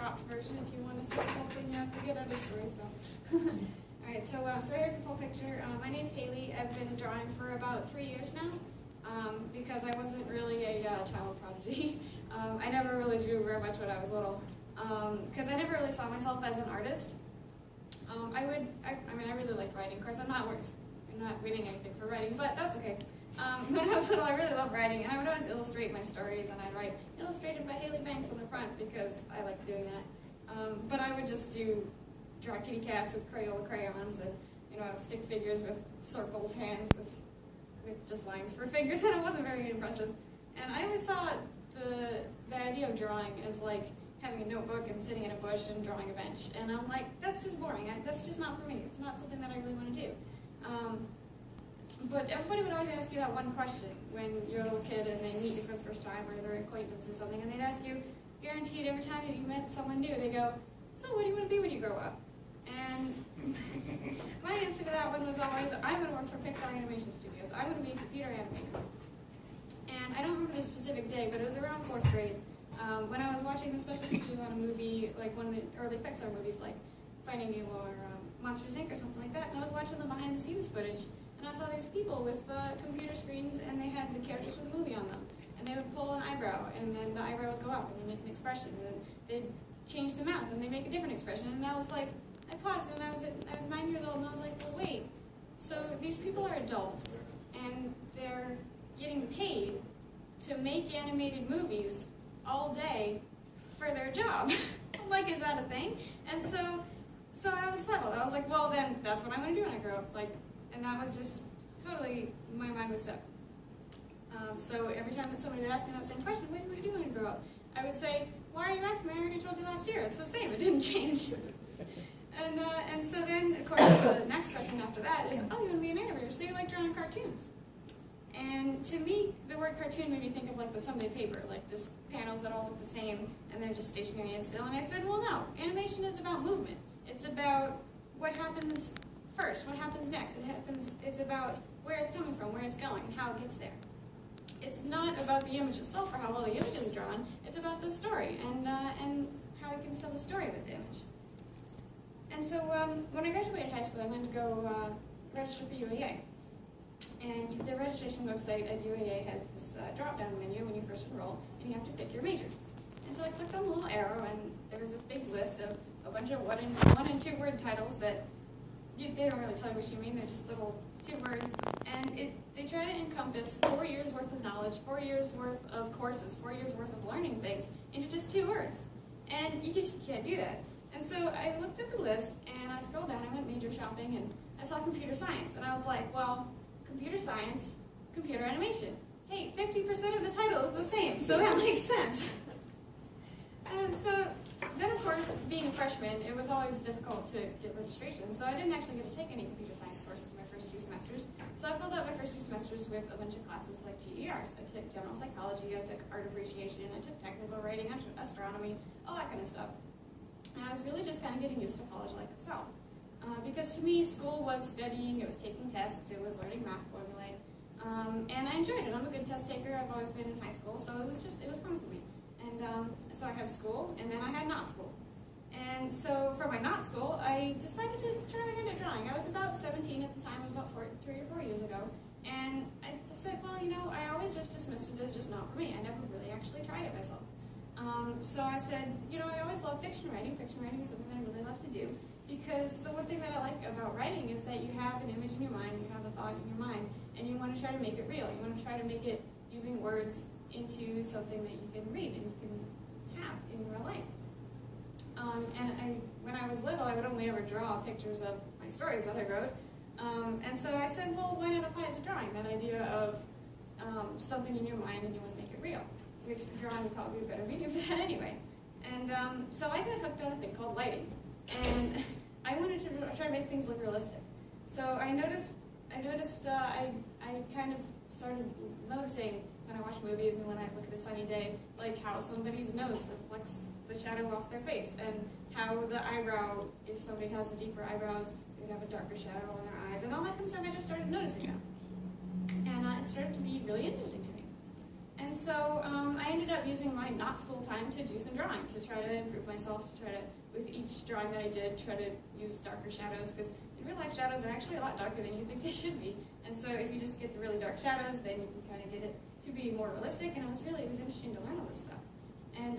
cropped version. If you want to see the whole thing, you have to get Understory. So, all right. So here's the full picture. My name's Hayley. I've been drawing for about 3 years now. Because I wasn't really a child prodigy. I never really drew very much when I was little. Because I never really saw myself as an artist. I really liked writing. Of course, I'm not winning anything for writing, but that's okay. When I was little, I really loved writing, and I would always illustrate my stories, and I'd write illustrated by Hayley Banks on the front because I liked doing that. But I would just draw kitty cats with Crayola crayons, and stick figures with circles, hands with just lines for fingers, and it wasn't very impressive. And I always saw the idea of drawing as like having a notebook and sitting in a bush and drawing a bench. And I'm like, that's just boring. That's just not for me. It's not something that I really want to do. But everybody would always ask you that one question when you're a little kid and they meet you for the first time, or they're an acquaintance or something, and they'd ask you, guaranteed every time that you met someone new, they go, so what do you want to be when you grow up? And my answer to that one was always, I want to work for Pixar Animation Studios. I want to be a computer animator. And I don't remember the specific day, but it was around 4th grade. When I was watching the special features on a movie, like one of the early Pixar movies, like Finding Nemo or Monsters, Inc. or something like that, and I was watching the behind-the-scenes footage, and I saw these people with computer screens, and they had the characters from the movie on them. And they would pull an eyebrow, and then the eyebrow would go up, and they make an expression, and then they'd change the mouth, and they make a different expression. And I was like, I paused, and I was 9 years old, and I was like, well, wait, so these people are adults, and they're getting paid to make animated movies all day for their job. I'm like, is that a thing? And so I was settled. I was like, well, then that's what I'm going to do when I grow up. And that was just totally, my mind was set. So every time that somebody would ask me that same question, what do you want to do when you grow up? I would say, why are you asking me? I already told you last year. It's the same. It didn't change. And so then, of course, the next question after that is, oh, you want to be an animator, so you like drawing cartoons. And to me, the word cartoon made me think of like the Sunday paper, like just panels that all look the same, and they're just stationary and still. And I said, well, no, animation is about movement. It's about what happens first, what happens next. It's about where it's coming from, where it's going, and how it gets there. It's not about the image itself or how well the image is drawn. It's about the story and how you can tell the story with the image. And so when I graduated high school, I went to go register for UAA. And the registration website at UAA has this drop-down menu when you first enroll, and you have to pick your major. And so I clicked on the little arrow, and there was this big list of a bunch of one and two word titles that they don't really tell you what you mean. They're just little 2 words. And they try to encompass 4 years worth of knowledge, 4 years worth of courses, 4 years worth of learning things into just 2 words. And you just can't do that. And so I looked at the list, and I scrolled down. I went major shopping, and I saw computer science. And I was like, well, computer science, computer animation. Hey, 50% of the title is the same, so that makes sense. And so then, of course, being a freshman, it was always difficult to get registration. So I didn't actually get to take any computer science courses my first 2 semesters. So I filled out my first 2 semesters with a bunch of classes like GERs. I took general psychology, I took art appreciation, I took technical writing, I took astronomy, all that kind of stuff. And I was really just kind of getting used to college life itself. Because to me, school was studying, it was taking tests, it was learning math formulae, and I enjoyed it. I'm a good test taker. I've always been in high school, so it was fun for me. And so I had school, and then I had not school. And so for my not school, I decided to try my hand at drawing. I was about 17 at the time. It was about 3 or 4 years ago. And I said, well, I always just dismissed it as just not for me. I never really actually tried it myself. So I said, I always loved fiction writing. Fiction writing is something that I really love to do. Because the one thing that I like about writing is that you have an image in your mind, you have a thought in your mind, and you want to try to make it real. You want to try to make it using words into something that you can read and you can have in real life. When I was little, I would only ever draw pictures of my stories that I wrote. And so I said, well, why not apply it to drawing? That idea of something in your mind and you want to make it real, which drawing would probably be a better medium for that anyway. And so I got hooked on a thing called lighting. And I wanted to try to make things look realistic. So I kind of started noticing when I watch movies and when I look at a sunny day, like how somebody's nose reflects the shadow off their face, and how the eyebrow, if somebody has the deeper eyebrows, they have a darker shadow on their eyes, and all that kind of stuff. I just started noticing that. And it started to be really interesting to me. And so I ended up using my not school time to do some drawing, to try to improve myself, to try to, with each drawing that I did, try to use darker shadows, because in real life shadows are actually a lot darker than you think they should be. And so if you just get the really dark shadows, then you can kind of get it to be more realistic, and it was interesting to learn all this stuff. And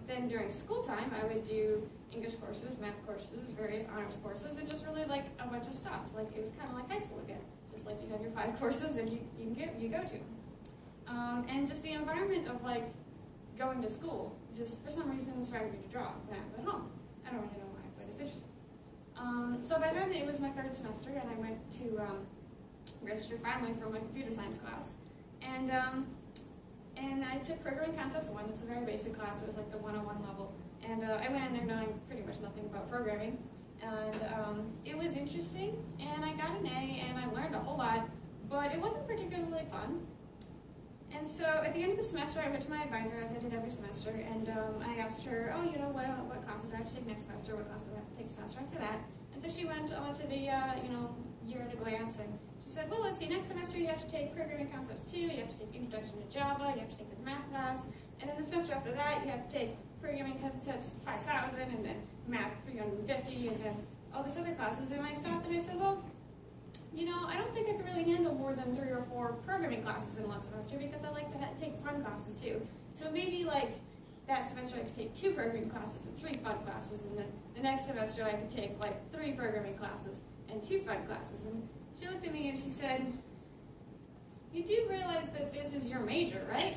then during school time, I would do English courses, math courses, various honors courses, and just really like a bunch of stuff. Like it was kind of like high school again. Just like you have your 5 courses and you go to. And just the environment of like going to school, just for some reason inspired me to draw when I was at home. I don't really know why, but it's interesting. So by then it was my 3rd semester, and I went to register finally for my computer science class. And I took Programming Concepts 1. It's a very basic class. It was like the 101 level. And I went in there knowing pretty much nothing about programming. And it was interesting, and I got an A, and I learned a whole lot, but it wasn't particularly fun. And so at the end of the semester, I went to my advisor, as I did every semester, and I asked her, oh, you know, what classes do I have to take next semester, what classes do I have to take the semester after that? And so she went on to the, year at a glance, and she said, well, let's see, next semester you have to take Programming Concepts 2, you have to take Introduction to Java, you have to take this math class, and then the semester after that, you have to take Programming Concepts 5000, and then Math 350, and then all these other classes. And I stopped and I said, well, you know, I don't think I could really handle more than 3 or 4 programming classes in one semester, because I like to take fun classes too. So maybe like that semester I could take 2 programming classes and 3 fun classes, and then the next semester I could take like 3 programming classes and 2 fun classes. And she looked at me and she said, you do realize that this is your major, right?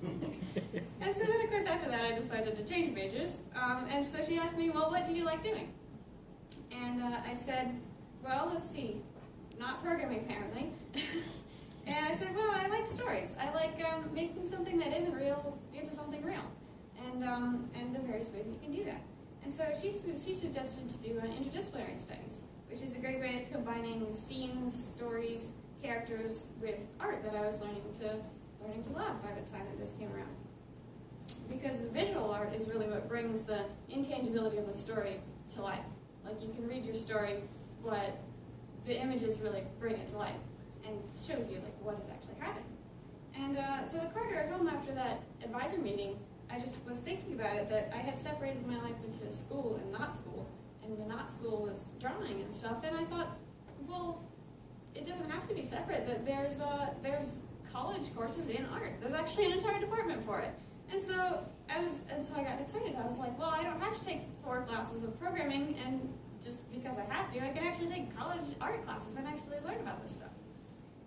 And so then, of course, after that, I decided to change majors. And so she asked me, well, what do you like doing? And I said, well, let's see, not programming, apparently. And I said, well, I like stories. I like making something that isn't real into something real. And the various ways that you can do that. And so she suggested to do interdisciplinary studies, which is a great way of combining scenes, stories, characters with art that I was learning to love by the time that this came around. Because the visual art is really what brings the intangibility of the story to life. Like you can read your story, but the images really bring it to life and shows you like what is actually happening. And so the quarter at home after that advisor meeting, I just was thinking about it, that I had separated my life into school and not school, and the not school was drawing and stuff, and I thought, well, it doesn't have to be separate, that there's college courses in art. There's actually an entire department for it. And so I got excited. I was like, well, I don't have to take 4 classes of programming, and just because I have to, I can actually take college art classes and actually learn about this stuff.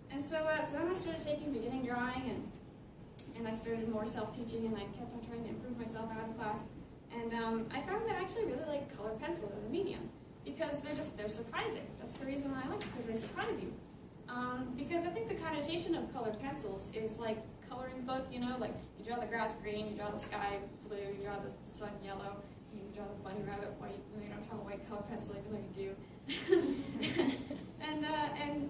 And so then I started taking beginning drawing, and I started more self-teaching, and I kept on trying to improve myself out of class. And I found that I actually really like colored pencils as a medium, because they're surprising. That's the reason why I like it, because they surprise you. Because I think the connotation of colored pencils is like coloring book, you know, like you draw the grass green, you draw the sky blue, you draw the sun yellow, you draw the bunny rabbit white. Well, you don't have a white colored pencil, even though you do. And then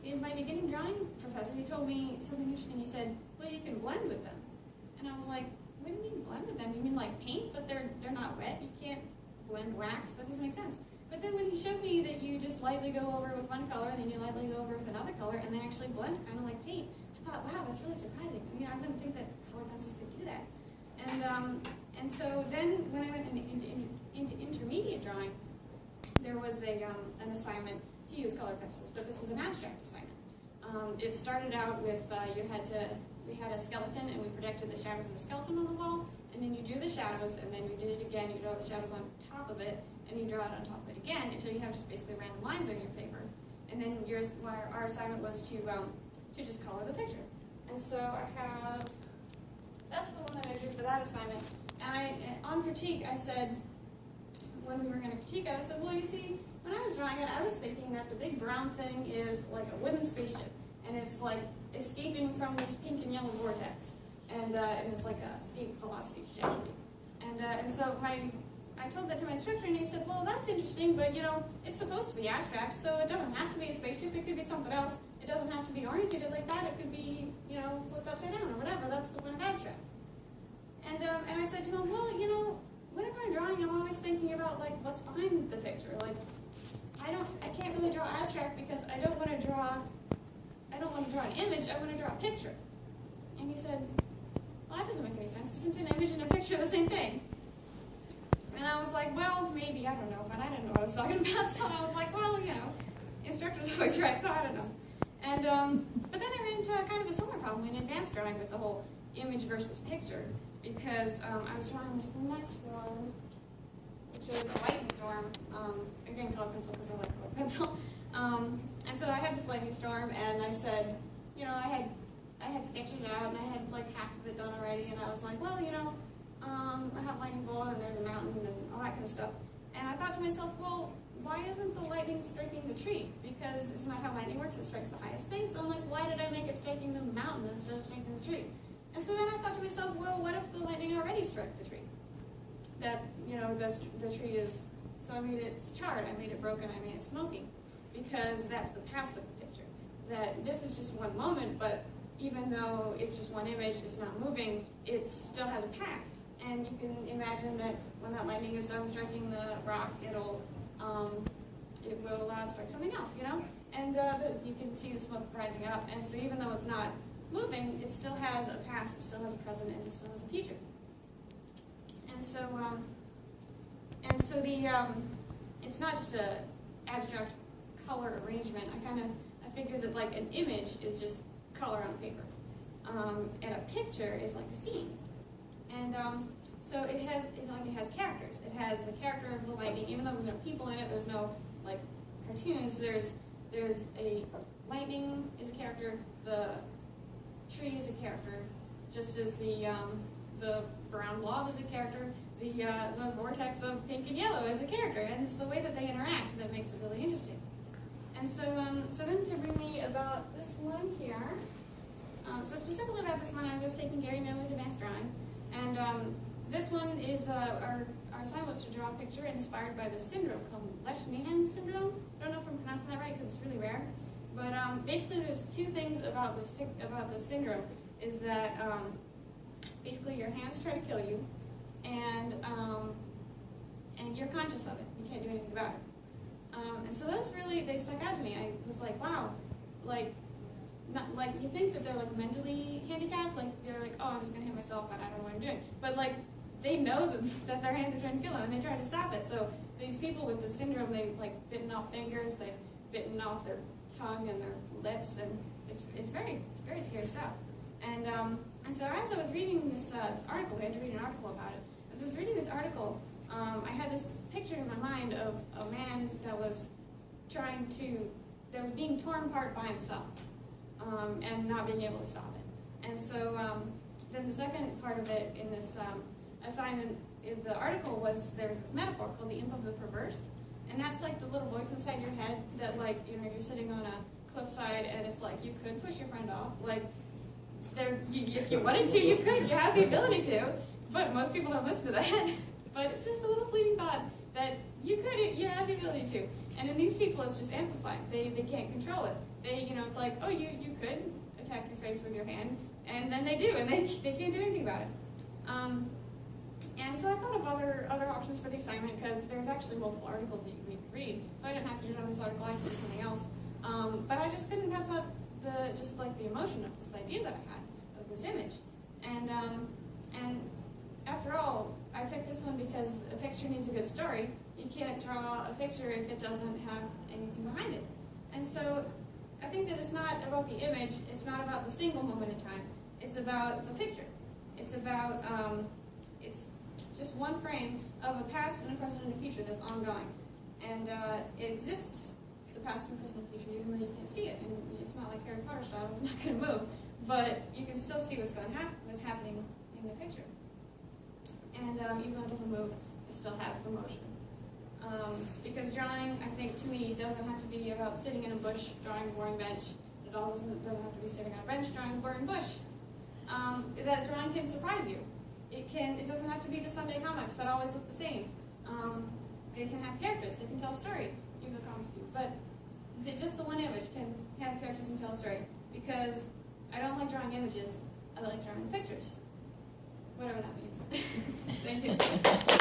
in my beginning drawing professor, he told me something interesting. He said, well, you can blend with them. And I was like, what do you mean blend with them? You mean like paint, but they're not wet? You can't blend wax? That doesn't make sense. But then when he showed me that you just lightly go over with one color, and then you lightly go over with another color, and they actually blend kind of like paint, I thought, wow, that's really surprising. You know, I didn't think that colored pencils could do that. And so then when I went into intermediate drawing, there was an assignment to use colored pencils, but this was an abstract assignment. It started out with we had a skeleton, and we projected the shadows of the skeleton on the wall, and then you drew the shadows, and then you did it again, you draw the shadows on top of it, and you draw it on top of it again until you have just basically random lines on your paper. And then our assignment was to just color the picture. And so that's the one that I drew for that assignment. And on critique, I said, when we were going to critique it, I said, well, you see, when I was drawing it, I was thinking that the big brown thing is like a wooden spaceship, and it's like escaping from this pink and yellow vortex, and it's like a escape velocity trajectory. And so I told that to my instructor, and he said, well, that's interesting, but you know, it's supposed to be abstract, so it doesn't have to be a spaceship, it could be something else. It doesn't have to be oriented like that, it could be, you know, flipped upside down or whatever. That's the point of abstract. And I said to him, well, you know, whenever I'm drawing, I'm always thinking about like what's behind the picture. Like I can't really draw abstract because I don't want to draw an image, I want to draw a picture. And he said, well, that doesn't make any sense. Isn't an image and a picture the same thing? And I was like, well, maybe, I don't know, but I didn't know what I was talking about, so I was like, well, instructor's always right, so I don't know. And, but then I ran into kind of a similar problem in advanced drawing with the whole image versus picture, because I was drawing this next one, which is a lightning storm, again, colored pencil, because I like colored pencil. And so I had this lightning storm, and I said, I had sketched it out, and I had like half of it done already, and I was like, well, I have lightning bolt, and there's a mountain, and all that kind of stuff. And I thought to myself, well, why isn't the lightning striking the tree? Because isn't that how lightning works? It strikes the highest thing. So I'm like, why did I make it striking the mountain instead of striking the tree? And so then I thought to myself, well, what if the lightning already struck the tree? That, the tree is, so I made it charred, I made it broken, I made it smoking. Because that's the past of the picture. That this is just one moment, but even though it's just one image, it's not moving, it still has a past. And you can imagine that when that lightning is done striking the rock, it will strike something else, And you can see the smoke rising up, and so even though it's not moving, it still has a past, it still has a present, and it still has a future. And so it's not just a abstract color arrangement. I figure that like an image is just color on paper, and a picture is like a scene. And so it has characters. It has the character of the lightning, even though there's no people in it. There's no like cartoons. There's a lightning is a character. The tree is a character, just as the brown blob is a character. The vortex of pink and yellow is a character, and it's the way that they interact that makes it really interesting. And so then to bring me about this one here. So specifically about this one, I was taking Gary Miller's advanced drawing, and this one is our assignment was to draw a picture inspired by the syndrome called Leishman syndrome. I don't know if I'm pronouncing that right because it's really rare, but basically there's two things about this syndrome. Is that basically your hands try to kill you, and you're conscious of it. You can't do anything about it. And so those really, they stuck out to me. I was like, wow, not like you think that they're like mentally handicapped, like they're like, oh, I'm just gonna hit myself, but I don't know what I'm doing. But like they know that their hands are trying to kill them, and they try to stop it. So these people with the syndrome, they've like bitten off fingers, they've bitten off their tongue and their lips, and it's very scary stuff. And so as I was reading this article, we had to read an article about it. As I was reading this article, I had this picture in my mind of a man that was being torn apart by himself, and not being able to stop it. And so then the second part of it in this assignment in the article was there's this metaphor called the imp of the perverse, and that's like the little voice inside your head that like you're sitting on a cliffside and it's like you could push your friend off, like if you wanted to, you could. You have the ability to, but most people don't listen to that. But it's just a little fleeting thought that you have the ability to. And in these people, it's just amplified. They can't control it. It's like, oh, you could attack your face with your hand, and then they do, and they can't do anything about it. And so I thought of other options for the assignment because there's actually multiple articles that you could read. So I didn't have to do it on this article. I could do something else. But I just couldn't pass up the emotion of this idea that I had of this image. And after all, I picked this one because a picture needs a good story. You can't draw a picture if it doesn't have anything behind it. And so I think that it's not about the image, it's not about the single moment in time, it's about the picture. It's about, it's just one frame of a past and a present and a future that's ongoing. And it exists, the past and the present and the future, even though you can't see it. And it's not like Harry Potter style, it's not going to move. But you can still see what's happening in the picture. And even though it doesn't move, it still has the motion. Because drawing, I think, to me, doesn't have to be about sitting in a bush drawing a boring bench. It doesn't have to be sitting on a bench drawing a boring bush. That drawing can surprise you. It doesn't have to be the Sunday comics that always look the same. They can have characters. They can tell a story, even the comics do. But just the one image can have characters and tell a story. Because I don't like drawing images. I like drawing pictures. Whatever that means. Thank you.